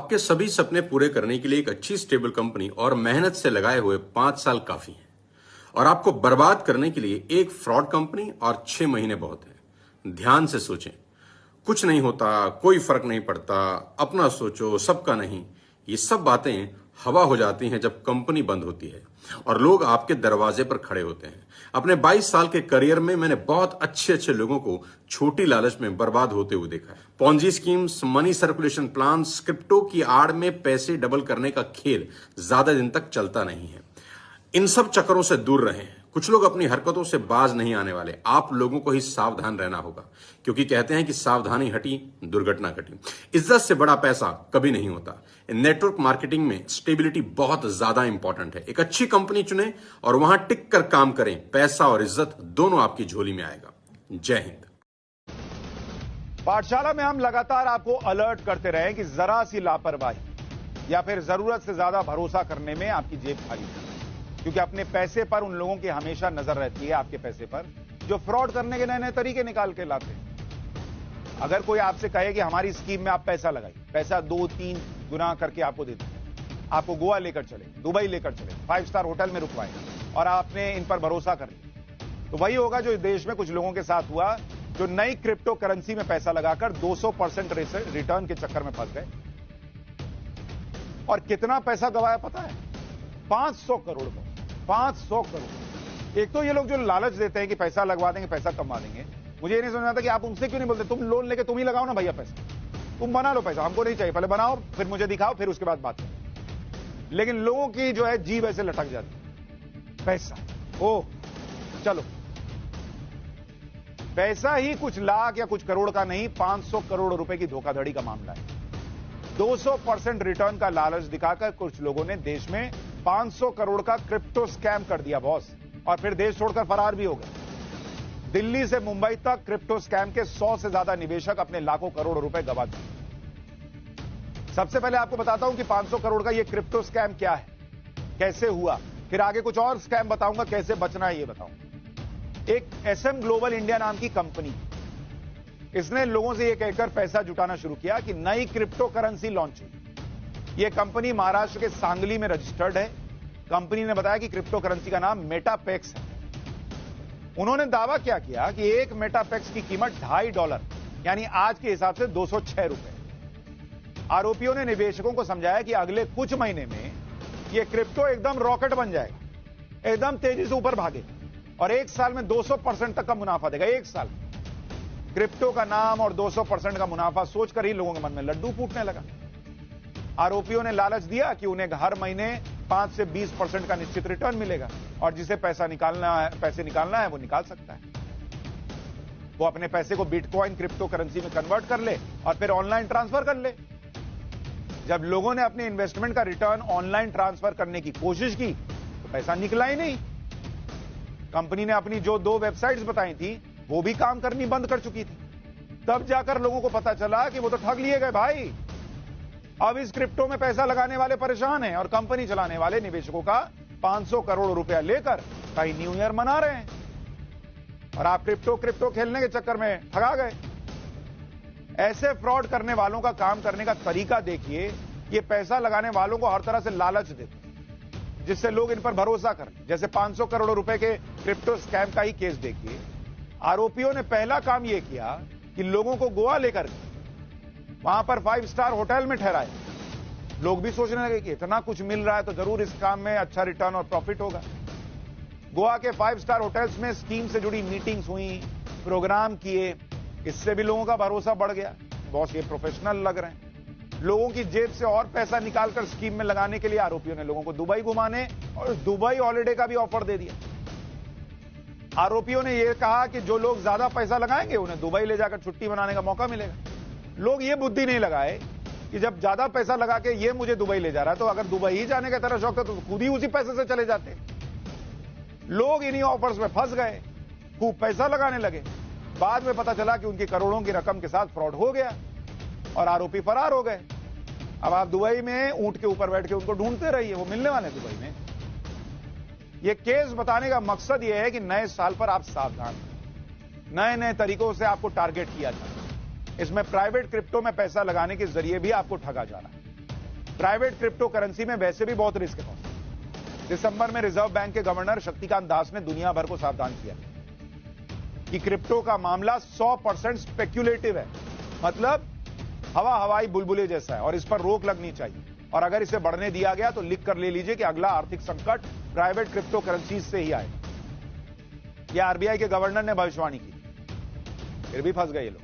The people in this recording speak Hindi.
आपके सभी सपने पूरे करने के लिए एक अच्छी स्टेबल कंपनी और मेहनत से लगाए हुए 5 साल काफी हैं। और आपको बर्बाद करने के लिए एक फ्रॉड कंपनी और 6 महीने बहुत हैं। ध्यान से सोचें, कुछ नहीं होता, कोई फर्क नहीं पड़ता, अपना सोचो, सबका नहीं। ये सब बातें हवा हो जाती हैं जब कंपनी बंद होती है और लोग आपके दरवाजे पर खड़े होते हैं। अपने 22 साल के करियर में मैंने बहुत अच्छे अच्छे लोगों को छोटी लालच में बर्बाद होते हुए देखा है। Ponzi schemes, money circulation plan, crypto की आड़ में पैसे डबल करने का खेल ज्यादा दिन तक चलता नहीं है। इन सब चक्करों से दूर रहें। कुछ लोग अपनी हरकतों से बाज नहीं आने वाले। आप लोगों को ही सावधान रहना होगा, क्योंकि कहते हैं कि सावधानी हटी दुर्घटना घटी। इज्जत से बड़ा पैसा कभी नहीं होता। नेटवर्क मार्केटिंग में स्टेबिलिटी बहुत ज्यादा इंपॉर्टेंट है। एक अच्छी कंपनी चुनें और वहां टिक कर काम करें। पैसा और इज्जत दोनों आपकी झोली में आएगा। जय हिंद। पाठशाला में हम लगातार आपको अलर्ट करते रहे कि जरा सी लापरवाही या फिर जरूरत से ज्यादा भरोसा करने में आपकी जेब खाली है, क्योंकि अपने पैसे पर उन लोगों की हमेशा नजर रहती है, आपके पैसे पर, जो फ्रॉड करने के नए नए तरीके निकाल के लाते हैं। अगर कोई आपसे कहे कि हमारी स्कीम में आप पैसा लगाइए, पैसा 2-3 गुना करके आपको दे देंगे, आपको गोवा लेकर चले, दुबई लेकर चले, 5 स्टार होटल में रुकवाए और आपने इन पर भरोसा कर लिया, तो वही होगा जो देश में कुछ लोगों के साथ हुआ, जो नई क्रिप्टो करेंसी में पैसा लगाकर 200% रिटर्न के चक्कर में फंस गए। और कितना पैसा गवाया पता है? 500 करोड़ का। 500 करोड़। एक तो ये लोग जो लालच देते हैं कि पैसा लगवा देंगे, पैसा कमा देंगे, मुझे ये नहीं समझ आता कि आप उनसे क्यों नहीं बोलते, तुम लोन लेके तुम ही लगाओ ना भैया पैसा, तुम बना लो पैसा, हमको नहीं चाहिए, पहले बनाओ फिर मुझे दिखाओ, फिर उसके बाद बात करो। लेकिन लोगों की जो है जीभ ऐसे लटक जाती, पैसा, ओ चलो, पैसा ही कुछ लाख या कुछ करोड़ का नहीं, 500 करोड़ रुपए की धोखाधड़ी का मामला है। 200% रिटर्न का लालच दिखाकर कुछ लोगों ने देश में 500 करोड़ का क्रिप्टो स्कैम कर दिया बॉस, और फिर देश छोड़कर फरार भी हो गए। दिल्ली से मुंबई तक क्रिप्टो स्कैम के 100 से ज्यादा निवेशक अपने लाखों करोड़ रुपए गंवा चुके। सबसे पहले आपको बताता हूं कि 500 करोड़ का यह क्रिप्टो स्कैम क्या है, कैसे हुआ, फिर आगे कुछ और स्कैम बताऊंगा, कैसे बचना है ये बताऊंगा। एक SM ग्लोबल इंडिया नाम की कंपनी, इसने लोगों से यह कहकर पैसा जुटाना शुरू किया कि नई क्रिप्टो करेंसी लॉन्च हुई। यह कंपनी महाराष्ट्र के सांगली में रजिस्टर्ड है। कंपनी ने बताया कि क्रिप्टो करेंसी का नाम मेटापेक्स है। उन्होंने दावा क्या किया कि एक मेटापेक्स की कीमत $2.5, यानी आज के हिसाब से 206 रुपए। आरोपियों ने निवेशकों को समझाया कि अगले कुछ महीने में यह क्रिप्टो एकदम रॉकेट बन जाएगा, एकदम तेजी से ऊपर भागेगा और एक साल में 200% तक का मुनाफा देगा। एक साल क्रिप्टो का नाम और 200% का मुनाफा सोचकर ही लोगों के मन में लड्डू फूटने लगा। आरोपियों ने लालच दिया कि उन्हें हर महीने 5 से 20% का निश्चित रिटर्न मिलेगा और जिसे पैसे निकालना है वो निकाल सकता है। वो अपने पैसे को बिटकॉइन क्रिप्टो करेंसी में कन्वर्ट कर ले और फिर ऑनलाइन ट्रांसफर कर ले। जब लोगों ने अपने इन्वेस्टमेंट का रिटर्न ऑनलाइन ट्रांसफर करने की कोशिश की तो पैसा निकला ही नहीं। कंपनी ने अपनी जो 2 वेबसाइट्स बताई थी वो भी काम करनी बंद कर चुकी थी। तब जाकर लोगों को पता चला कि वो तो ठग लिए गए भाई। अब इस क्रिप्टो में पैसा लगाने वाले परेशान हैं और कंपनी चलाने वाले निवेशकों का 500 करोड़ रुपया लेकर कहीं न्यू ईयर मना रहे हैं और आप क्रिप्टो खेलने के चक्कर में ठगा गए। ऐसे फ्रॉड करने वालों का काम करने का तरीका देखिए। ये पैसा लगाने वालों को हर तरह से लालच देते हैं जिससे लोग इन पर भरोसा करें। जैसे 500 करोड़ रुपए के क्रिप्टो स्कैम का ही केस देखिए। आरोपियों ने पहला काम यह किया कि लोगों को गोवा लेकर वहां पर 5 स्टार होटल में ठहराया। लोग भी सोचने लगे कि इतना कुछ मिल रहा है तो जरूर इस काम में अच्छा रिटर्न और प्रॉफिट होगा। गोवा के 5 स्टार होटल्स में स्कीम से जुड़ी मीटिंग्स हुई, प्रोग्राम किए, इससे भी लोगों का भरोसा बढ़ गया। बॉस ये प्रोफेशनल लग रहे हैं। लोगों की जेब से और पैसा निकालकर स्कीम में लगाने के लिए आरोपियों ने लोगों को दुबई घुमाने और दुबई हॉलिडे का भी ऑफर दे दिया। आरोपियों ने यह कहा कि जो लोग ज्यादा पैसा लगाएंगे उन्हें दुबई ले जाकर छुट्टी मनाने का मौका मिलेगा। लोग ये बुद्धि नहीं लगाए कि जब ज्यादा पैसा लगा के ये मुझे दुबई ले जा रहा है तो अगर दुबई ही जाने का तरह शौक था तो खुद ही उसी पैसे से चले जाते। लोग इन्हीं ऑफर्स में फंस गए, खूब पैसा लगाने लगे। बाद में पता चला कि उनकी करोड़ों की रकम के साथ फ्रॉड हो गया और आरोपी फरार हो गए। अब आप दुबई में ऊंट के ऊपर बैठ के उनको ढूंढते रहिए, वो मिलने वाले दुबई में। यह केस बताने का मकसद यह है कि नए साल पर आप सावधान, नए नए तरीकों से आपको टारगेट किया जाए। इसमें प्राइवेट क्रिप्टो में पैसा लगाने के जरिए भी आपको ठगा जा रहा है। प्राइवेट क्रिप्टो करेंसी में वैसे भी बहुत रिस्क है। दिसंबर में रिजर्व बैंक के गवर्नर शक्तिकांत दास ने दुनिया भर को सावधान किया कि क्रिप्टो का मामला 100% स्पेक्युलेटिव है, मतलब हवाई बुलबुले जैसा है और इस पर रोक लगनी चाहिए। और अगर इसे बढ़ने दिया गया तो लिख कर ले लीजिए कि अगला आर्थिक संकट प्राइवेट क्रिप्टो करेंसीज से ही आएगा। यह आरबीआई के गवर्नर ने भविष्यवाणी की, फिर भी फंस गए ये लोग।